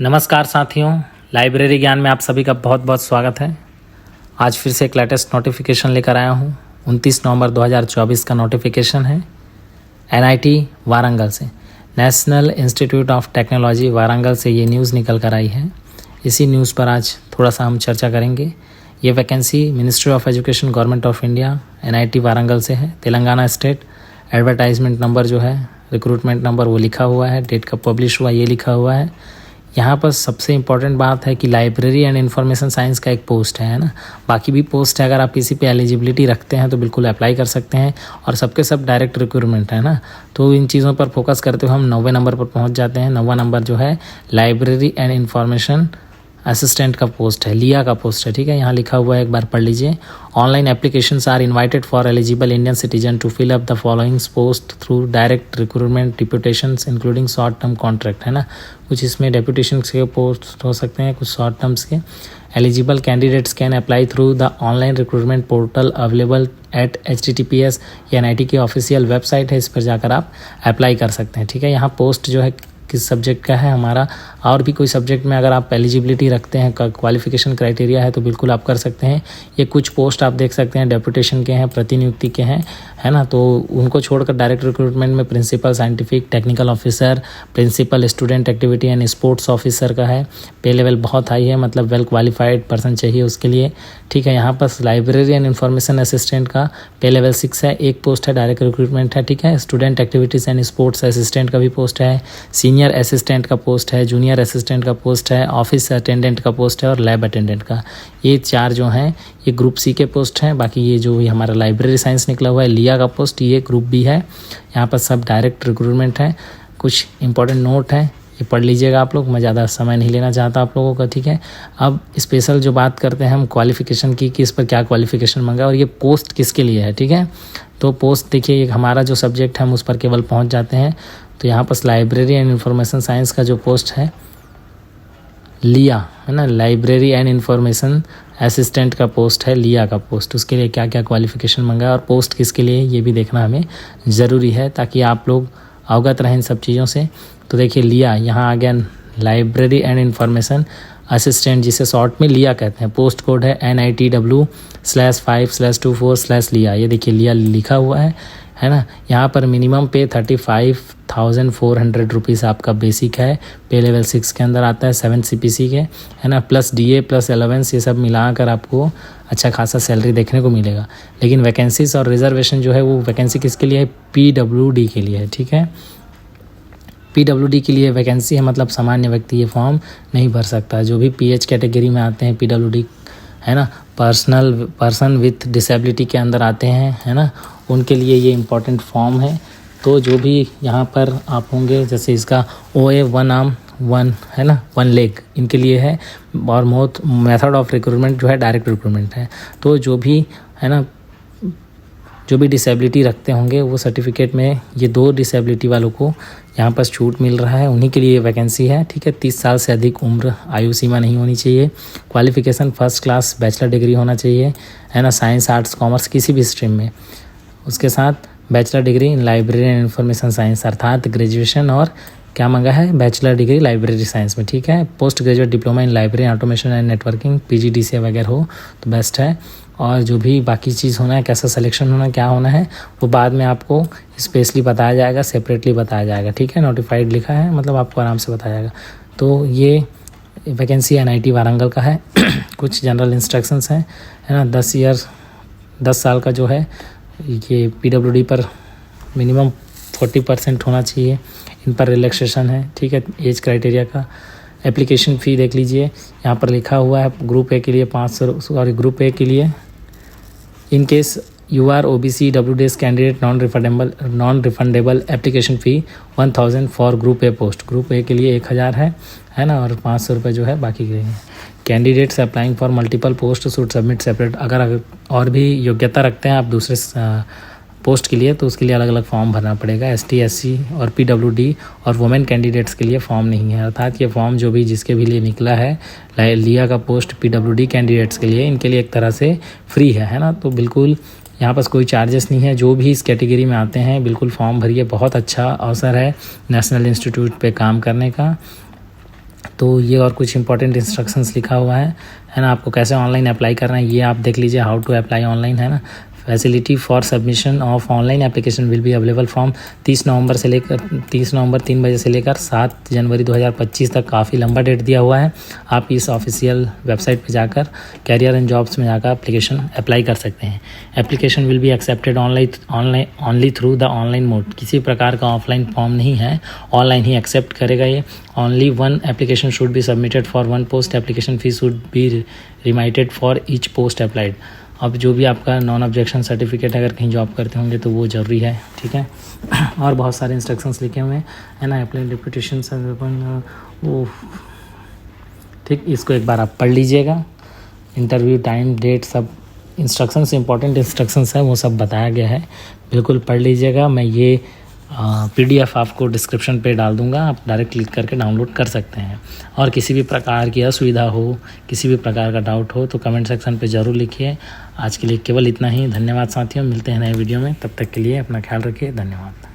नमस्कार साथियों, लाइब्रेरी ज्ञान में आप सभी का बहुत बहुत स्वागत है। आज फिर से एक लेटेस्ट नोटिफिकेशन लेकर आया हूँ। 29 नवंबर 2024 का नोटिफिकेशन है NIT वारंगल से, national institute of technology Warangal से ये न्यूज़ निकल कर आई है। इसी न्यूज़ पर आज थोड़ा सा हम चर्चा करेंगे। ये vacancy ministry of education government of India NIT Warangal से है, तेलंगाना स्टेट। एडवर्टाइजमेंट नंबर जो है, रिक्रूटमेंट नंबर वो लिखा हुआ है, डेट कब पब्लिश हुआ ये लिखा हुआ है। यहाँ पर सबसे इम्पॉर्टेंट बात है कि लाइब्रेरी एंड इन्फॉर्मेशन साइंस का एक पोस्ट है ना। बाकी भी पोस्ट है, अगर आप किसी पे एलिजिबिलिटी रखते हैं तो बिल्कुल अप्लाई कर सकते हैं, और सबके सब डायरेक्ट रिक्रूटमेंट है ना। तो इन चीज़ों पर फोकस करते हुए हम 9वें नंबर पर पहुँच जाते हैं। 9वां नंबर जो है लाइब्रेरी एंड इन्फॉर्मेशन असिस्टेंट का पोस्ट है, लिया का पोस्ट है, ठीक है। यहाँ लिखा हुआ है, एक बार पढ़ लीजिए। Online applications are invited for eligible Indian citizen to fill up the followings post through direct recruitment deputations including short term contract, है ना। कुछ इसमें डेप्यूटेशन के पोस्ट हो सकते हैं, कुछ शॉर्ट टर्म्स के। Eligible candidates can apply through the online recruitment portal available at HTTPS। ये NIT की ऑफिशियल वेबसाइट है, इस पर जाकर आप अप्लाई कर सकते हैं, ठीक है। यहाँ पोस्ट जो है किस सब्जेक्ट का है हमारा, और भी कोई सब्जेक्ट में अगर आप एलिजिबिलिटी रखते हैं, क्वालिफिकेशन क्राइटेरिया है तो बिल्कुल आप कर सकते हैं। ये कुछ पोस्ट आप देख सकते हैं डेप्यूटेशन के हैं, प्रतिनियुक्ति के हैं, है ना। तो उनको छोड़कर डायरेक्ट रिक्रूटमेंट में principal scientific technical officer, principal student activity and sports officer का है। पे लेवल बहुत हाई है, मतलब वेल क्वालिफाइड पर्सन चाहिए उसके लिए, ठीक है। यहाँ पर लाइब्रेरी एंड इन्फॉर्मेशन असिस्टेंट का पे लेवल 6 है, एक पोस्ट है, डायरेक्ट रिक्रूटमेंट है, ठीक है। Student activities and sports assistant का भी पोस्ट है, सीनियर असिस्टेंट का पोस्ट है, जूनियर असिस्टेंट का पोस्ट है, ऑफिस अटेंडेंट का पोस्ट है और लैब अटेंडेंट का। ये 4 जो हैं ये ग्रुप C के पोस्ट हैं। बाकी ये जो भी हमारा लाइब्रेरी साइंस निकला हुआ है लिया का पोस्ट, ये ग्रुप B है। यहाँ पर सब डायरेक्ट रिक्रूटमेंट है। कुछ इंपॉर्टेंट नोट है, ये पढ़ लीजिएगा आप लोग, मैं ज़्यादा समय नहीं लेना चाहता आप लोगों का, ठीक है। अब स्पेशल जो बात करते हैं हम क्वालिफिकेशन की, कि इस पर क्या क्वालिफिकेशन मांगा और ये पोस्ट किसके लिए है, ठीक है। तो पोस्ट देखिए, हमारा जो सब्जेक्ट है हम उस पर केवल पहुंच जाते हैं। तो यहाँ पर लाइब्रेरी एंड इन्फॉर्मेशन साइंस का जो पोस्ट है लिया, है ना, लाइब्रेरी एंड इन्फॉर्मेशन असिस्टेंट का पोस्ट है, लिया का पोस्ट। उसके लिए क्या क्या क्वालिफिकेशन मांगा और पोस्ट किसके लिए, ये भी देखना हमें ज़रूरी है, ताकि आप लोग अवगत रहें इन सब चीज़ों से। तो देखिए लिया, यहाँ आ गया लाइब्रेरी एंड इन्फॉर्मेशन असिस्टेंट, जिसे शॉर्ट में लिया कहते हैं। पोस्ट कोड है NITW/5/24/लिया। ये देखिए लिया लिखा हुआ है ना। यहाँ पर मिनिमम पे 35,400 रुपीज़ आपका बेसिक है, पे लेवल 6 के अंदर आता है, 7 CPC के, है ना, प्लस DA प्लस अलावेंस, ये सब मिलाकर आपको अच्छा खासा सैलरी देखने को मिलेगा। लेकिन वैकेंसीज और रिजर्वेशन जो है वो वैकेंसी किसके लिए है, PWD के लिए है, ठीक है। PWD के लिए वैकेंसी है, मतलब सामान्य व्यक्ति ये फॉर्म नहीं भर सकता। जो भी PH कैटेगरी में आते हैं PWD, है ना, पर्सन विथ डिसेबिलिटी के अंदर आते हैं, है ना, उनके लिए ये इम्पॉर्टेंट फॉर्म है। तो जो भी यहाँ पर आप होंगे, जैसे इसका OA 1 आर्म 1, है ना, 1 लेग, इनके लिए है। और मेथड ऑफ रिक्रूटमेंट जो है डायरेक्ट रिक्रूटमेंट है। तो जो भी, है ना, जो भी डिसेबिलिटी रखते होंगे वो सर्टिफिकेट में ये 2 डिसेबिलिटी वालों को यहाँ पर छूट मिल रहा है, उन्हीं के लिए वैकेंसी है, ठीक है। 30 साल से अधिक उम्र आयु सीमा नहीं होनी चाहिए। Qualification first class bachelor degree होना चाहिए, है ना, साइंस आर्ट्स कॉमर्स किसी भी स्ट्रीम में। उसके साथ bachelor degree in library and information science, अर्थात ग्रेजुएशन और क्या मांगा है, बैचलर डिग्री लाइब्रेरी साइंस में, ठीक है। Post graduate diploma in library automation and networking PGDCA वगैरह हो तो बेस्ट है। और जो भी बाकी चीज़ होना है, कैसा सिलेक्शन होना है, क्या होना है, वो बाद में आपको स्पेशली बताया जाएगा, सेपरेटली बताया जाएगा, ठीक है। नोटिफाइड लिखा है, मतलब आपको आराम से बताया जाएगा। तो ये वैकेंसी NIT वारंगल का है। कुछ जनरल इंस्ट्रक्शंस हैं, है ना। 10 साल का जो है ये PWD पर मिनिमम 40% होना चाहिए। इन पर रिलैक्सेशन है, ठीक है, एज क्राइटेरिया का। एप्लीकेशन फ़ी देख लीजिए, यहाँ पर लिखा हुआ है ग्रुप A के लिए 500, ग्रुप A के लिए in case you are OBC WDS candidate non refundable application fee 1000 for group A post. Group A के लिए 1000 है ना, और 500 रुपये जो है बाकी के लिए। Candidates applying for multiple post should submit separate. अगर और भी योग्यता रखते हैं आप दूसरे पोस्ट के लिए तो उसके लिए अलग अलग फॉर्म भरना पड़ेगा। ST SC और PWD और वुमेन कैंडिडेट्स के लिए फॉर्म नहीं है। अर्थात ये फॉर्म जो भी जिसके भी लिए निकला है लिया का पोस्ट PWD कैंडिडेट्स के लिए, इनके लिए एक तरह से फ्री है ना। तो बिल्कुल यहाँ पर कोई चार्जेस नहीं है। जो भी इस कैटेगरी में आते हैं बिल्कुल फॉर्म भरिए, बहुत अच्छा अवसर है नेशनल इंस्टीट्यूट पे काम करने का। तो ये और कुछ इंपॉर्टेंट इंस्ट्रक्शंस लिखा हुआ है ना। आपको कैसे ऑनलाइन अप्लाई करना है ये आप देख लीजिए, हाउ टू अप्लाई ऑनलाइन, है ना। Facility for submission of online application will be available from 30 नवंबर 3 बजे से लेकर 7 जनवरी 2025 तक। काफ़ी लंबा डेट दिया हुआ है। आप इस ऑफिशियल वेबसाइट पे जाकर कैरियर एंड जॉब्स में जाकर एप्लीकेशन अप्लाई कर सकते हैं। Application will be accepted online only through the online mode. किसी प्रकार का ऑफलाइन फॉर्म नहीं है, ऑनलाइन ही एक्सेप्ट करेगा ये। Only 1 application should be submitted for 1 post. Application fee should be remitted for each post applied. अब जो भी आपका नॉन ऑब्जेक्शन सर्टिफिकेट अगर कहीं जॉब करते होंगे तो वो ज़रूरी है, ठीक है। और बहुत सारे इंस्ट्रक्शंस लिखे हुए हैं, है ना। अप्लाई डिप्यूटेशन वो ठीक, इसको एक बार आप पढ़ लीजिएगा। इंटरव्यू टाइम डेट सब इंस्ट्रक्शंस, इंपॉर्टेंट इंस्ट्रक्शंस है वो सब बताया गया है, बिल्कुल पढ़ लीजिएगा। मैं ये PDF आपको डिस्क्रिप्शन पे डाल दूंगा, आप डायरेक्ट क्लिक करके डाउनलोड कर सकते हैं। और किसी भी प्रकार की असुविधा हो, किसी भी प्रकार का डाउट हो तो कमेंट सेक्शन पे ज़रूर लिखिए। आज के लिए केवल इतना ही। धन्यवाद साथियों, मिलते हैं नए वीडियो में, तब तक के लिए अपना ख्याल रखिए। धन्यवाद।